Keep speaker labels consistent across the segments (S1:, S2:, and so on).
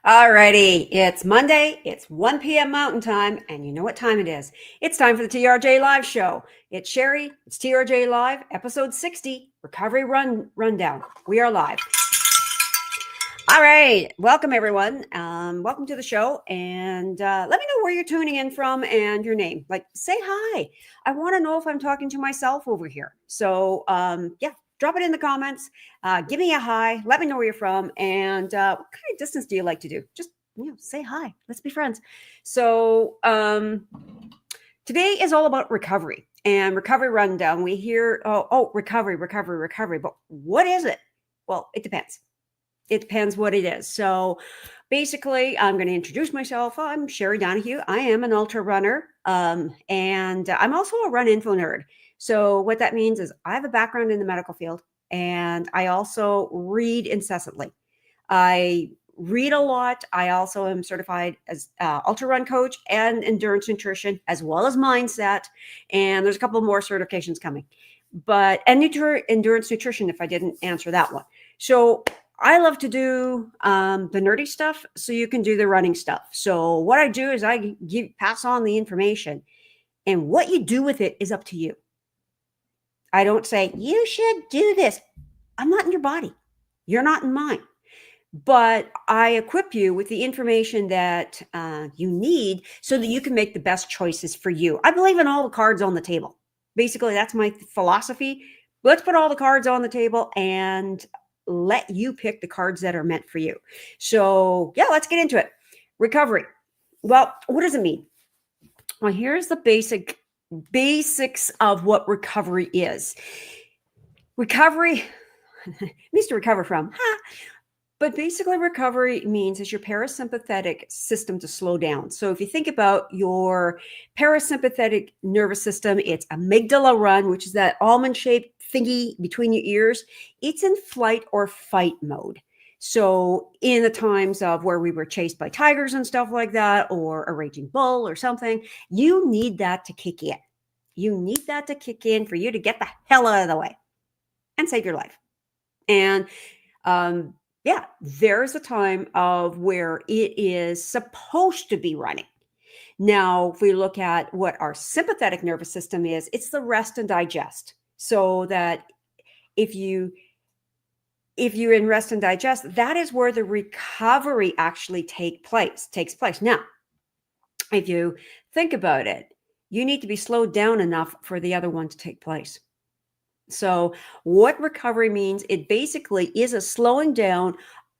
S1: Alrighty, it's Monday, it's 1 p.m. Mountain Time, and you know what time it is. It's time for the TRJ Live Show. It's Sherry, it's TRJ Live, episode 60, Recovery Rundown. We are live. All right, welcome everyone. Welcome to the show, and let me know where you're tuning in from and your name. Like, say hi. I want to know if I'm talking to myself over here. So, yeah, drop it in the comments. Give me a hi. Let me know where you're from, and what kind of distance do you like to do? Just say hi. Let's be friends. So, today is all about recovery and recovery rundown. We hear, recovery, but what is it? Well, it depends. It depends what it is. So basically, I'm going to introduce myself. I'm Sherry Donahue. I am an ultra runner, and I'm also a run info nerd. So what that means is I have a background in the medical field, and I also read incessantly. I read a lot. I also am certified as ultra run coach and endurance nutrition, as well as mindset. And there's a couple more certifications coming. And endurance nutrition, if I didn't answer that one. So I love to do the nerdy stuff, so you can do the running stuff. So what I do is I pass on the information, and what you do with it is up to you. I don't say, you should do this. I'm not in your body. You're not in mine. But I equip you with the information that you need so that you can make the best choices for you. I believe in all the cards on the table. Basically, that's my philosophy. Let's put all the cards on the table and let you pick the cards that are meant for you. So yeah, let's get into it. Recovery. Well, what does it mean? Well, here's the basics of what recovery is. Recovery means to recover from. But basically, recovery means is your parasympathetic system to slow down. So if you think about your parasympathetic nervous system, it's amygdala run, which is that almond-shaped thingy between your ears. It's in flight or fight mode. So in the times of where we were chased by tigers and stuff like that, or a raging bull or something, you need that to kick in. You need that to kick in for you to get the hell out of the way and save your life. And yeah, there's a time of where it is supposed to be running. Now, if we look at what our sympathetic nervous system is, it's the rest and digest. So that if you're in rest and digest, that is where the recovery actually takes place. Now, if you think about it, you need to be slowed down enough for the other one to take place. So what recovery means, it basically is a slowing down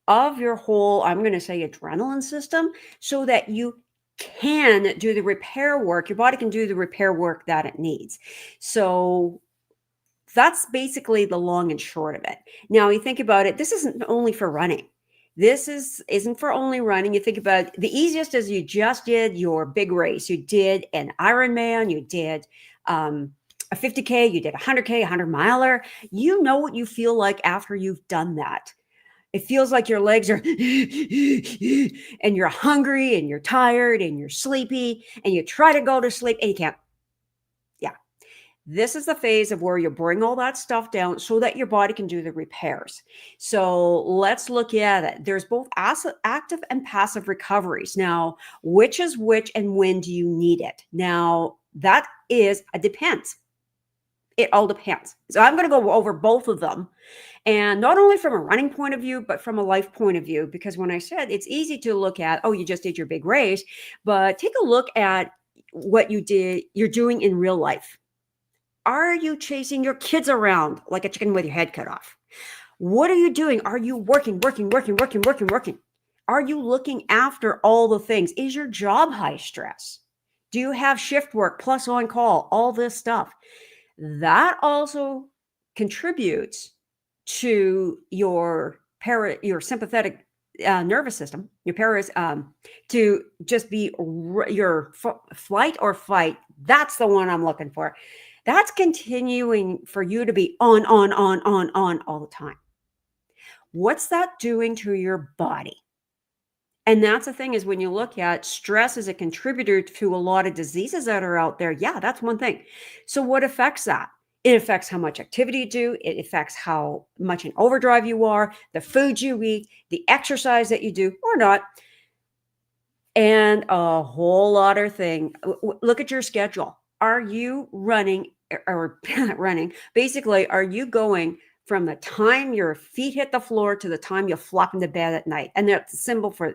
S1: of your whole, I'm going to say, adrenaline system, so that you can do the repair work. Your body can do the repair work that it needs. So that's basically the long and short of it. Now, you think about it, this isn't only for running. This isn't for only running. You think about the easiest is you just did your big race. You did an Ironman. You did a 50K, you did a 100K, 100 miler. You know what you feel like after you've done that. It feels like your legs are and you're hungry and you're tired and you're sleepy and you try to go to sleep and you can't. Yeah. This is the phase of where you bring all that stuff down so that your body can do the repairs. So let's look at it. There's both active and passive recoveries. Now, which is which and when do you need it? Now, that is a depends. It all depends. So I'm going to go over both of them. And not only from a running point of view, but from a life point of view. Because when I said it's easy to look at, oh, you just did your big race, but take a look at what you're doing in real life. Are you chasing your kids around like a chicken with your head cut off? What are you doing? Are you working? Are you looking after all the things? Is your job high stress? Do you have shift work plus on call? All this stuff. That also contributes to your sympathetic nervous system, to just be your flight or fight. That's the one I'm looking for. That's continuing for you to be on all the time. What's that doing to your body? And that's the thing is when you look at stress as a contributor to a lot of diseases that are out there, yeah, that's one thing. So what affects that? It affects how much activity you do. It affects how much in overdrive you are, the food you eat, the exercise that you do or not. And a whole other thing. Look at your schedule. Are you running or running? Basically, are you going from the time your feet hit the floor to the time you flop into bed at night? And that's a symbol for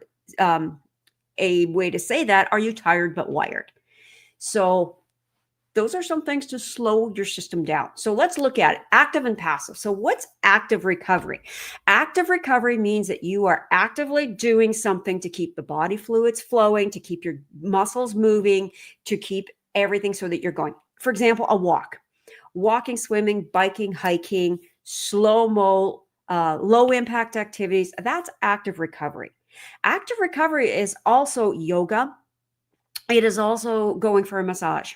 S1: a way to say that. Are you tired but wired? So those are some things to slow your system down. So let's look at it, active and passive. So what's active recovery? Active recovery means that you are actively doing something to keep the body fluids flowing, to keep your muscles moving, to keep everything so that you're going. For example, a walk, walking, swimming, biking, hiking, slow-mo, low impact activities. That's active recovery. Active recovery is also yoga. It is also going for a massage.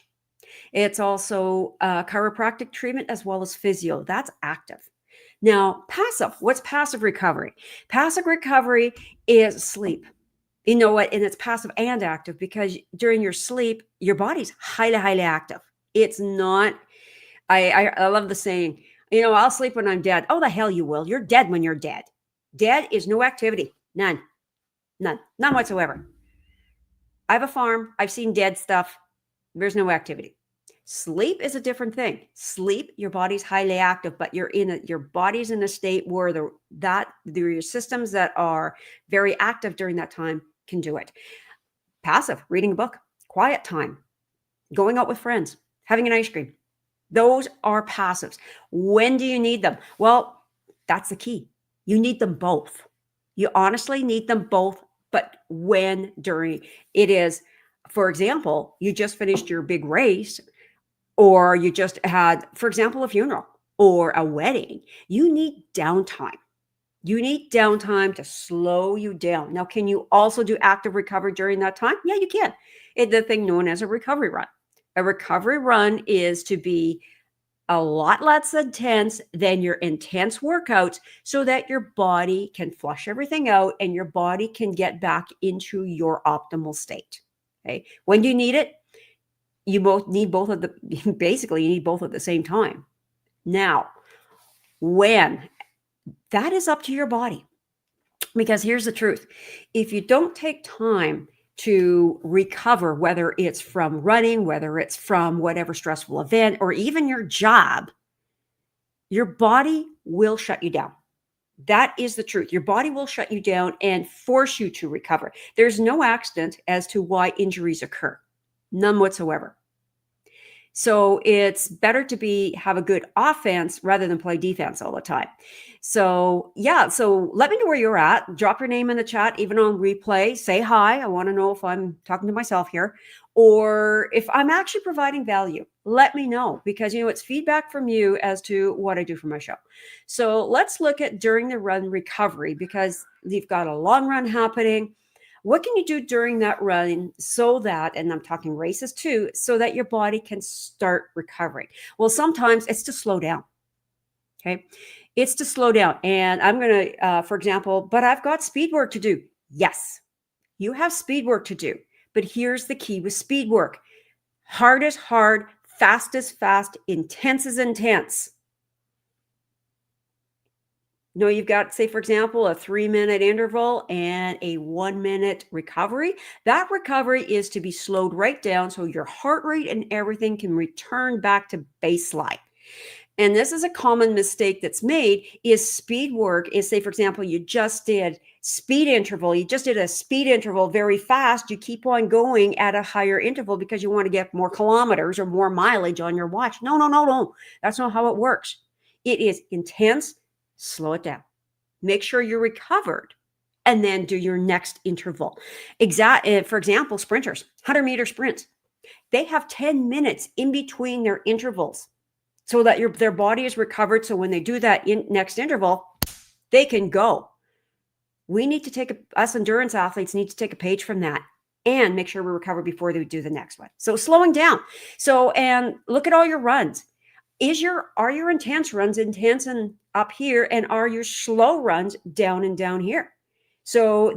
S1: It's also chiropractic treatment as well as physio. That's active. Now, passive. What's passive recovery? Passive recovery is sleep. You know what? And it's passive and active because during your sleep, your body's highly, highly active. It's not, I love the saying, I'll sleep when I'm dead. Oh, the hell you will. You're dead when you're dead. Dead is no activity. None. None whatsoever. I have a farm. I've seen dead stuff. There's no activity. Sleep is a different thing. Sleep, your body's highly active, but your body's in a state where your systems that are very active during that time can do it. Passive, reading a book, quiet time, going out with friends, having an ice cream. Those are passives. When do you need them? Well, that's the key. You need them both. You honestly need them both, but when during it is, for example, you just finished your big race, or you just had, for example, a funeral or a wedding, you need downtime. You need downtime to slow you down. Now, can you also do active recovery during that time? Yeah, you can. It's the thing known as a recovery run. A recovery run is to be a lot less intense than your intense workouts so that your body can flush everything out and your body can get back into your optimal state. Okay. When do you need it? You need both at the same time. Now, when? That is up to your body. Because here's the truth. If you don't take time to recover, whether it's from running, whether it's from whatever stressful event, or even your job, your body will shut you down. That is the truth. Your body will shut you down and force you to recover. There's no accident as to why injuries occur. None whatsoever. So it's better to have a good offense rather than play defense all the time. So yeah, so let me know where you're at. Drop your name in the chat, even on replay. Say hi. I want to know if I'm talking to myself here or if I'm actually providing value. Let me know because, it's feedback from you as to what I do for my show. So let's look at during the run recovery because you've got a long run happening. What can you do during that run so that, and I'm talking races too, so that your body can start recovering? Well, sometimes it's to slow down. Okay. It's to slow down. And I'm going to, for example, but I've got speed work to do. Yes, you have speed work to do. But here's the key with speed work. Hard is hard, fast is fast, intense is intense. You've got, say, for example, a 3-minute interval and a 1-minute recovery. That recovery is to be slowed right down so your heart rate and everything can return back to baseline. And this is a common mistake that's made is speed work is, say, for example, you just did speed interval. You just did a speed interval very fast. You keep on going at a higher interval because you want to get more kilometers or more mileage on your watch. No. That's not how it works. It is intense. Slow it down. Make sure you're recovered and then do your next interval. For example, sprinters, 100-meter sprints, they have 10 minutes in between their intervals so that their body is recovered. So when they do that next interval, they can go. We need to us endurance athletes need to take a page from that and make sure we recover before they do the next one. So slowing down. And look at all your runs. Are your intense runs intense and up here, and are your slow runs down and down here? So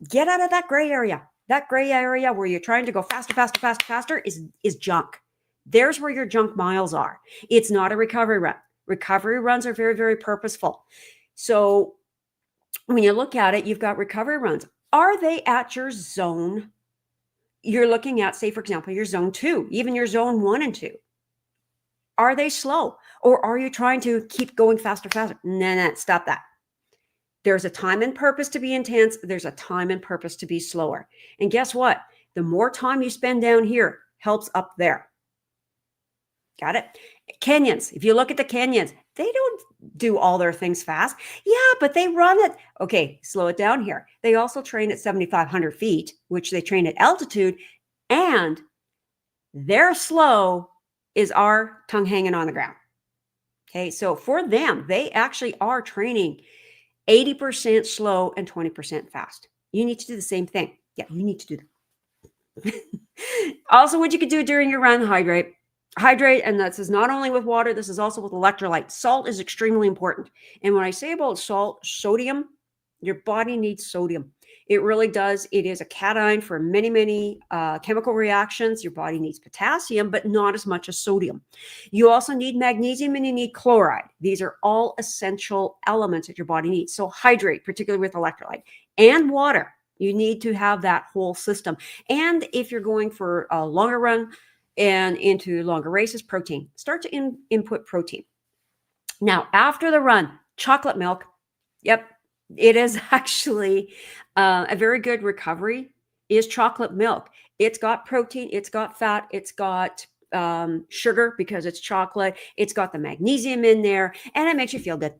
S1: get out of that gray area. That gray area where you're trying to go faster is junk. There's where your junk miles are. It's not a recovery run. Recovery runs are very, very purposeful. So when you look at it, you've got recovery runs. Are they at your zone you're looking at, say, for example, your zone 2, even your zone 1 and 2. Are they slow? Or are you trying to keep going faster, faster? No, stop that. There's a time and purpose to be intense. There's a time and purpose to be slower. And guess what? The more time you spend down here helps up there. Got it? Kenyans, if you look at the Kenyans, they don't do all their things fast. Yeah, but they run it. Okay, slow it down here. They also train at 7,500 feet, which they train at altitude, and their slow is our tongue hanging on the ground. Okay, so for them, they actually are training 80% slow and 20% fast. You need to do the same thing. Yeah, you need to do that. Also, what you could do during your run, hydrate. Hydrate, and this is not only with water, this is also with electrolytes. Salt is extremely important. And when I say about salt, sodium, your body needs sodium. It really does. It is a cation for many chemical reactions. Your body needs potassium, but not as much as sodium. You also need magnesium and you need chloride. These are all essential elements that your body needs. So hydrate, particularly with electrolyte, and water. You need to have that whole system. And if you're going for a longer run and into longer races, protein. Start to input protein. Now, after the run, chocolate milk. Yep, it is actually a very good recovery is chocolate milk. It's got protein, it's got fat, it's got sugar because it's chocolate. It's got the magnesium in there, and it makes you feel good.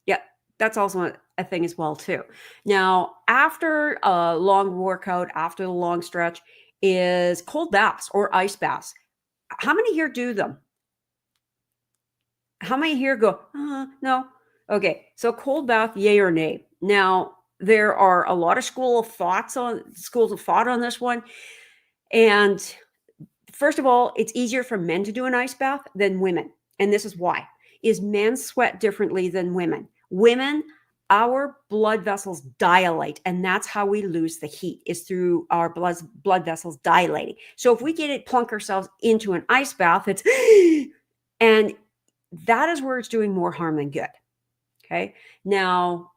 S1: Yep, that's also a thing as well too. Now, after a long workout, after the long stretch, is cold baths or ice baths. How many here do them? How many here go, no? Okay, so cold bath, yay or nay? Now, there are a lot of schools of thought on this one. And first of all, it's easier for men to do an ice bath than women. And this is why. Is men sweat differently than women. Women, our blood vessels dilate, and that's how we lose the heat, is through our blood vessels dilating. So if we plunk ourselves into an ice bath, it's and that is where it's doing more harm than good. Okay. Now,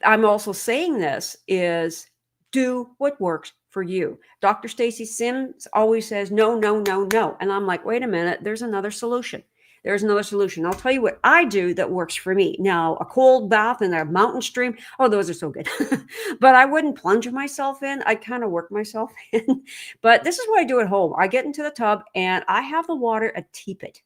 S1: I'm also saying this is do what works for you. Dr. Stacy Sims always says, no, no, no, no. And I'm like, wait a minute, there's another solution. There's another solution. I'll tell you what I do that works for me. Now, a cold bath and a mountain stream, oh, those are so good. But I wouldn't plunge myself in. I kind of work myself in. But this is what I do at home. I get into the tub and I have the water a teepot.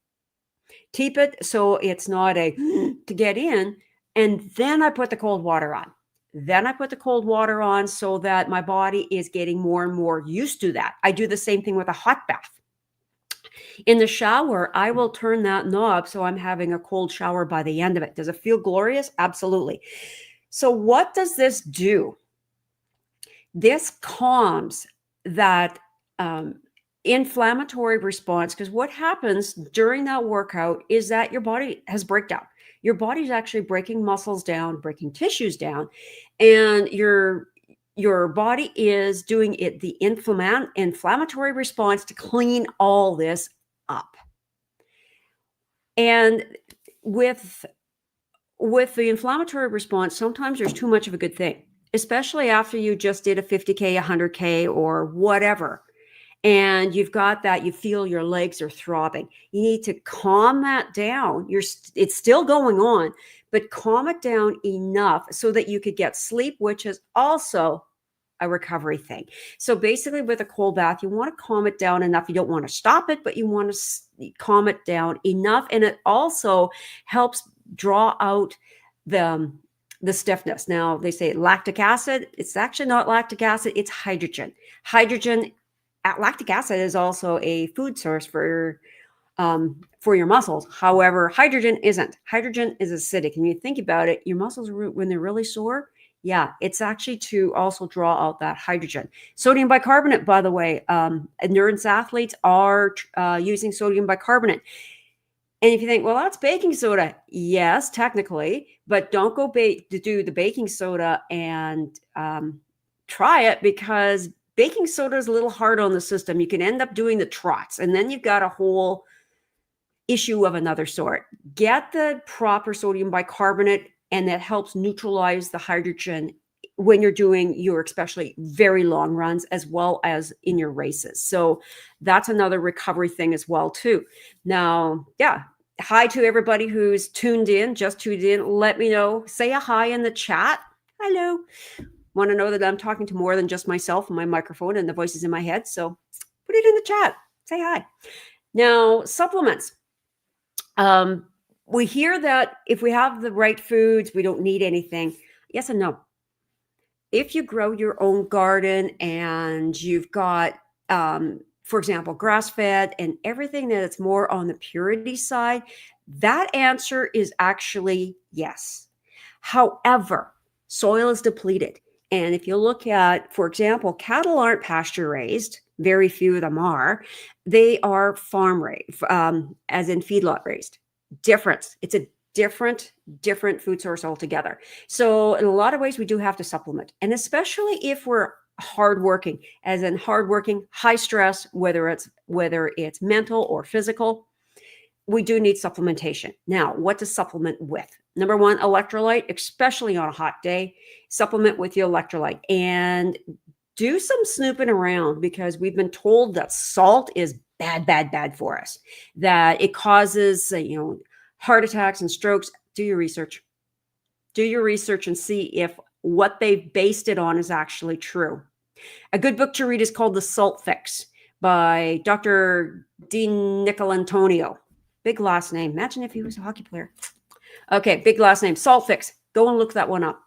S1: Teepot, so it's not a to get in. And then I put the cold water on. Then I put the cold water on so that my body is getting more and more used to that. I do the same thing with a hot bath. In the shower, I will turn that knob so I'm having a cold shower by the end of it. Does it feel glorious? Absolutely. So what does this do? This calms that inflammatory response, because what happens during that workout is that your body has breakdown. Your body's actually breaking muscles down, breaking tissues down, and your body is doing the inflammatory response to clean all this up. And with the inflammatory response, sometimes there's too much of a good thing, especially after you just did a 50K, 100K, or whatever. And you've got that, you feel your legs are throbbing. You need to calm that down. It's still going on, but calm it down enough so that you could get sleep, which is also a recovery thing. So basically with a cold bath, you want to calm it down enough. You don't want to stop it, but you want to calm it down enough. And it also helps draw out the stiffness. Now they say lactic acid. It's actually not lactic acid. It's hydrogen. Lactic acid is also a food source for your muscles. However, hydrogen isn't. Hydrogen is acidic. And you think about it, your muscles, when they're really sore, yeah, it's actually to also draw out that hydrogen. Sodium bicarbonate, by the way, endurance athletes are using sodium bicarbonate. And if you think, well, that's baking soda. Yes, technically, but don't go to do the baking soda and try it, because baking soda is a little hard on the system. You can end up doing the trots, and then you've got a whole issue of another sort. Get the proper sodium bicarbonate, and that helps neutralize the hydrogen when you're doing your especially very long runs as well as in your races. So that's another recovery thing as well too. Now, yeah, hi to everybody who's just tuned in. Let me know, say a hi in the chat. Hello. Want to know that I'm talking to more than just myself and my microphone and the voices in my head. So put it in the chat. Say hi. Now, supplements. We hear that if we have the right foods, we don't need anything. Yes and no. If you grow your own garden and you've got, for example, grass-fed and everything that's more on the purity side, that answer is actually yes. However, soil is depleted. And if you look at, for example, cattle aren't pasture raised, very few of them are. They are farm raised, as in feedlot raised. Difference. It's a different food source altogether. So in a lot of ways, we do have to supplement. And especially if we're hardworking, as in hardworking, high stress, whether it's mental or physical, we do need supplementation. Now, what to supplement with? Number one, electrolyte, especially on a hot day. Supplement with your electrolyte and do some snooping around, because we've been told that salt is bad for us, that it causes, heart attacks and strokes. Do your research. Do your research and see if what they've based it on is actually true. A good book to read is called The Salt Fix by Dr. Dean Nicolantonio. Big last name. Imagine if he was a hockey player. Okay, big last name. Salt Fix. Go and look that one up.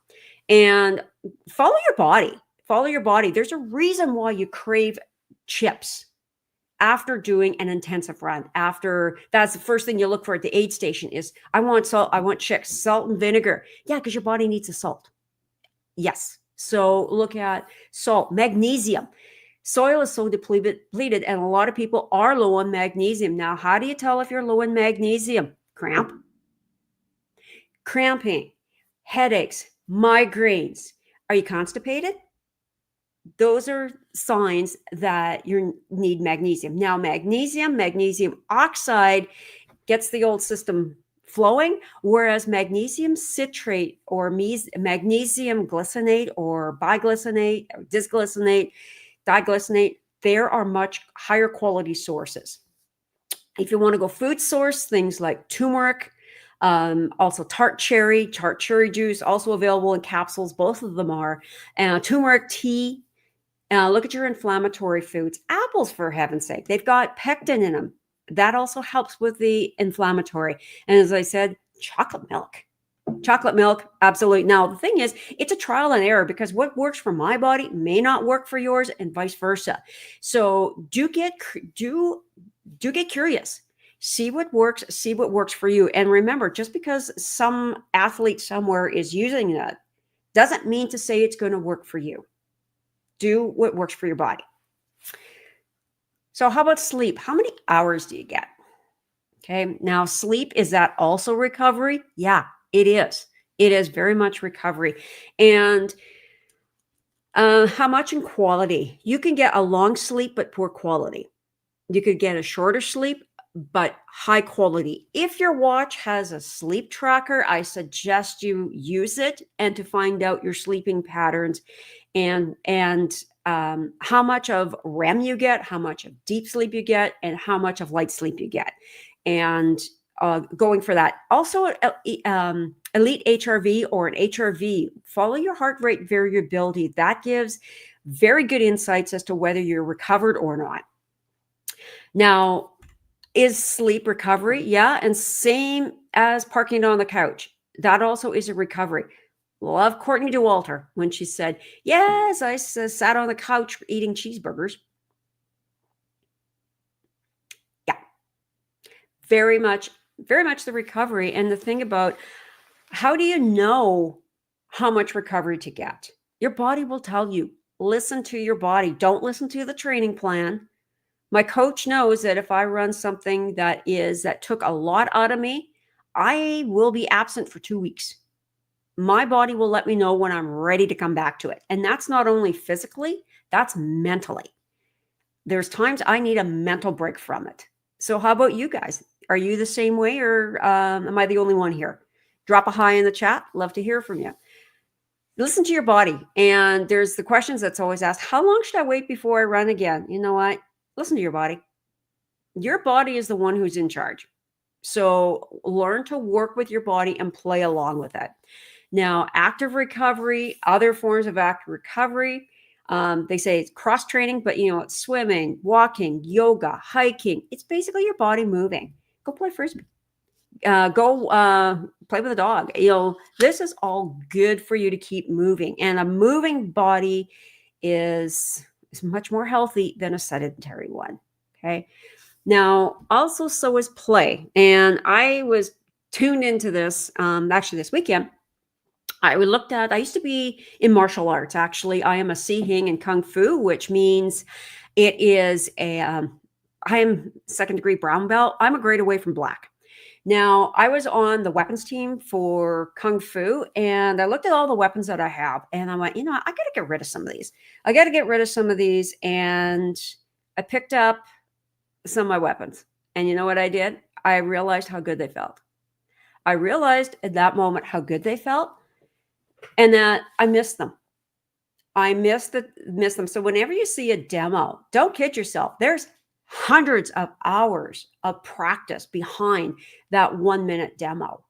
S1: And follow your body. Follow your body. There's a reason why you crave chips after doing an intensive run. After, that's the first thing you look for at the aid station is, I want salt, I want chips, salt and vinegar. Yeah, because your body needs the salt. Yes. So look at salt, magnesium. Soil is so depleted, and a lot of people are low on magnesium. Now, how do you tell if you're low in magnesium? Cramping, headaches, migraines. Are you constipated? Those are signs that you need magnesium. Now, magnesium oxide gets the old system flowing, whereas magnesium citrate or magnesium glycinate or biglycinate or disglycinate, diglycinate, there are much higher quality sources. If you want to go food source, things like turmeric, also tart cherry juice, also available in capsules. Both of them are. Turmeric tea. Look at your inflammatory foods. Apples, for heaven's sake. They've got pectin in them. That also helps with the inflammatory. And as I said, chocolate milk. Absolutely. Now, the thing is, it's a trial and error, because what works for my body may not work for yours and vice versa. So do get curious. See what works for you. And remember, just because some athlete somewhere is using that doesn't mean to say it's going to work for you. Do what works for your body. So how about sleep? How many hours do you get? Okay. Now, sleep, is that also recovery? Yeah, it is. It is very much recovery. And how much in quality? You can get a long sleep, but poor quality. You could get a shorter sleep, but high quality. If your watch has a sleep tracker, I suggest you use it, and to find out your sleeping patterns and how much of REM you get, how much of deep sleep you get, and how much of light sleep you get. And going for that. Also, elite HRV or an HRV, follow your heart rate variability. That gives very good insights as to whether you're recovered or not. Now, is sleep recovery? Yeah, and same as parking on the couch. That also is a recovery. Love Courtney DeWalter when she said, yes, I sat on the couch eating cheeseburgers. Yeah, very much the recovery. And the thing about, how do you know how much recovery to get? Your body will tell you. Listen to your body. Don't listen to the training plan. My coach knows that if I run something that took a lot out of me, I will be absent for 2 weeks. My body will let me know when I'm ready to come back to it. And that's not only physically, that's mentally. There's times I need a mental break from it. So how about you guys? Are you the same way, or am I the only one here? Drop a hi in the chat. Love to hear from you. Listen to your body. And there's the questions that's always asked, how long should I wait before I run again? You know what? Listen to your body. Your body is the one who's in charge. So learn to work with your body and play along with it. Now, active recovery, other forms of active recovery, they say it's cross training, but it's swimming, walking, yoga, hiking. It's basically your body moving. Go play frisbee. Go play with a dog. This is all good for you to keep moving. And a moving body is much more healthy than a sedentary one. Okay. Now, also, so is play. And I was tuned into this actually this weekend. I used to be in martial arts. Actually, I am a Hing in Kung Fu, which means it is I am second degree brown belt. I'm a grade away from black. Now, I was on the weapons team for Kung Fu, and I looked at all the weapons that I have, and I went, I got to get rid of some of these. And I picked up some of my weapons. And you know what I did? I realized how good they felt. I realized at that moment how good they felt, and that I missed them. I miss them. So whenever you see a demo, don't kid yourself. There's hundreds of hours of practice behind that 1-minute demo.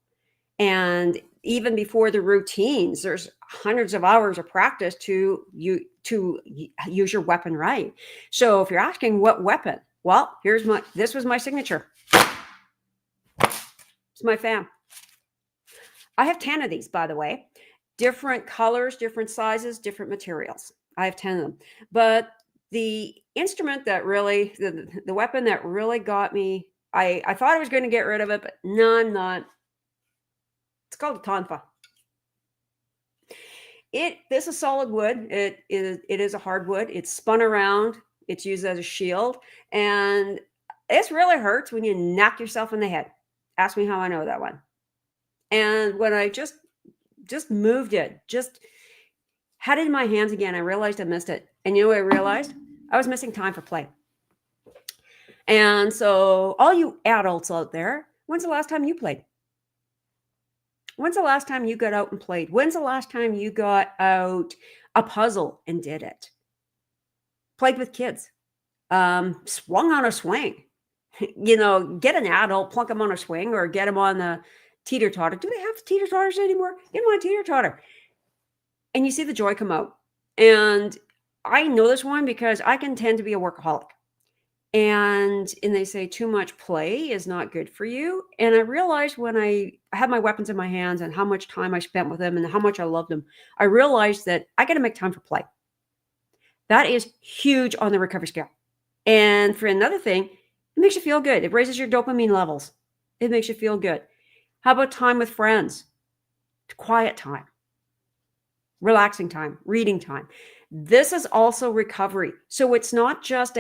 S1: And even before the routines, there's hundreds of hours of practice to use your weapon right. So if you're asking what weapon, well, this was my signature. It's my fan. I have 10 of these, by the way. Different colors, different sizes, different materials. I have 10 of them. But the instrument that really, the weapon that really got me, I thought I was going to get rid of it, but no, I'm not. It's called a tonfa. This is solid wood. It is a hardwood. It's spun around. It's used as a shield. And this really hurts when you knock yourself in the head. Ask me how I know that one. And when I just moved it, just had it in my hands again, I realized I missed it. And you know what I realized? I was missing time for play. And so all you adults out there, when's the last time you played? When's the last time you got out and played? When's the last time you got out a puzzle and did it? Played with kids, swung on a swing, get an adult, plunk them on a swing, or get them on the teeter-totter. Do they have teeter-totters anymore? Get them on a teeter-totter. And you see the joy come out. And I know this one because I can tend to be a workaholic. And they say too much play is not good for you. And I realized when I had my weapons in my hands and how much time I spent with them and how much I loved them, I realized that I got to make time for play. That is huge on the recovery scale. And for another thing, it makes you feel good. It raises your dopamine levels. It makes you feel good. How about time with friends? Quiet time, relaxing time, reading time. This is also recovery. So it's not just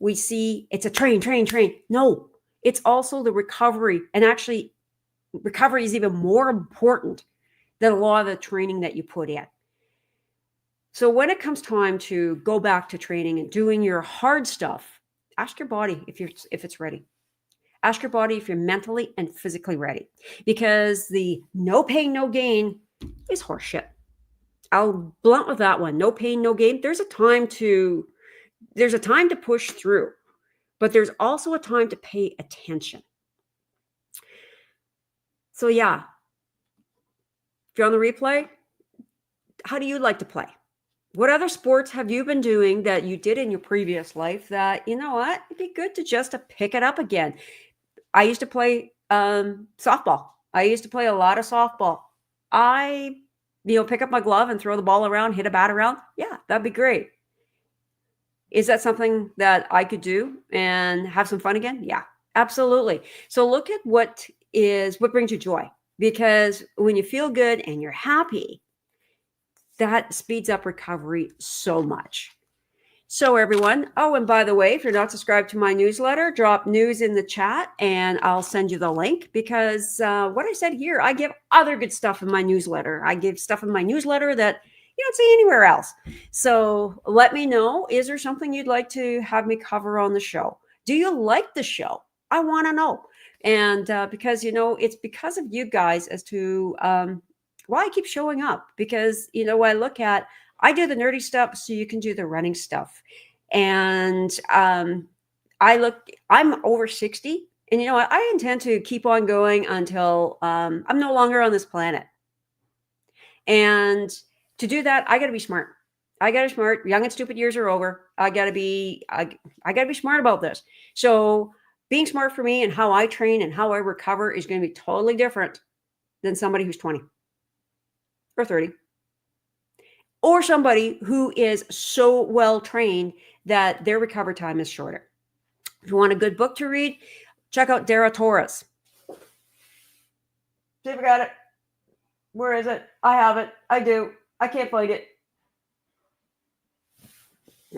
S1: we see it's a train. No, it's also the recovery. And actually, recovery is even more important than a lot of the training that you put in. So when it comes time to go back to training and doing your hard stuff, ask your body if it's ready. Ask your body if you're mentally and physically ready, because the no pain, no gain is horseshit. I'll blunt with that one. No pain, no gain. There's a time to push through, but there's also a time to pay attention. So yeah, if you're on the replay, how do you like to play? What other sports have you been doing that you did in your previous life that, it'd be good to just to pick it up again? I used to play softball. I used to play a lot of softball. I pick up my glove and throw the ball around, hit a bat around. Yeah, that'd be great. Is that something that I could do and have some fun again? Yeah, absolutely. So look at what brings you joy, because when you feel good and you're happy, that speeds up recovery so much. So everyone, and by the way, if you're not subscribed to my newsletter, drop news in the chat and I'll send you the link, because what I said here, I give other good stuff in my newsletter. I give stuff in my newsletter that you don't see anywhere else. So let me know, is there something you'd like to have me cover on the show? Do you like the show? I want to know. And because, it's because of you guys as to why I keep showing up, because, I do the nerdy stuff so you can do the running stuff. And I'm over 60, and I intend to keep on going until I'm no longer on this planet. And to do that, I got to be smart. I got to be smart. Young and stupid years are over. I got to be smart about this. So being smart for me and how I train and how I recover is going to be totally different than somebody who's 20 or 30, or somebody who is so well trained that their recovery time is shorter. If you want a good book to read, check out Dara Torres. See if I got it. Where is it? I have it. I do. I can't find it.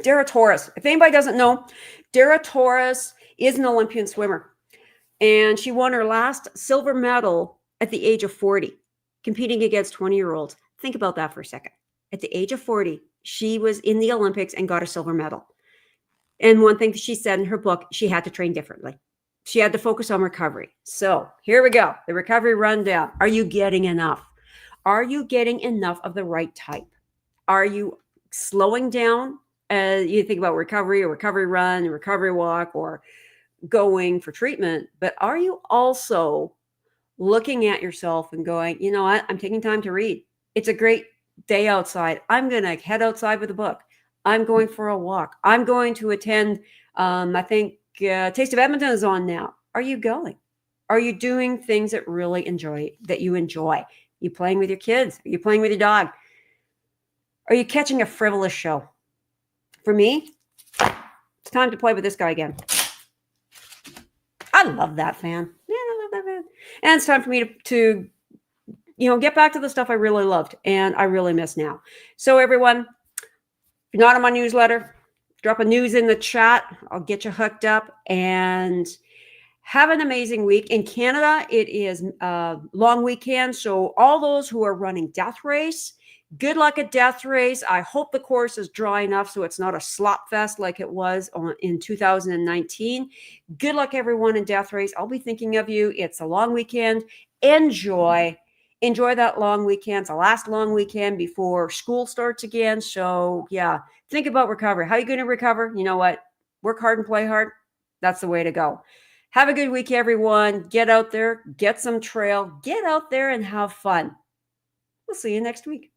S1: Dara Torres. If anybody doesn't know, Dara Torres is an Olympian swimmer, and she won her last silver medal at the age of 40, competing against 20-year-olds. Think about that for a second. At the age of 40, she was in the Olympics and got a silver medal. And one thing that she said in her book, she had to train differently. She had to focus on recovery. So here we go. The recovery rundown. Are you getting enough? Are you getting enough of the right type? Are you slowing down as you think about recovery, or recovery run, or recovery walk, or going for treatment? But are you also looking at yourself and going, you know what? I'm taking time to read. It's a great day outside. I'm going to head outside with a book. I'm going for a walk. I'm going to attend, I think Taste of Edmonton is on now. Are you going? Are you doing things that you enjoy? You playing with your kids? Are you playing with your dog? Are you catching a frivolous show? For me, it's time to play with this guy again. I love that fan. Yeah, I love that fan. And it's time for me to get back to the stuff I really loved and I really miss now. So everyone, if you're not on my newsletter, drop a news in the chat. I'll get you hooked up, and have an amazing week. In Canada, it is a long weekend. So all those who are running Death Race, good luck at Death Race. I hope the course is dry enough so it's not a slop fest like it was in 2019. Good luck, everyone, in Death Race. I'll be thinking of you. It's a long weekend. Enjoy that long weekend. It's the last long weekend before school starts again. So yeah, think about recovery. How are you going to recover? You know what? Work hard and play hard. That's the way to go. Have a good week, everyone. Get out there, get some trail, get out there and have fun. We'll see you next week.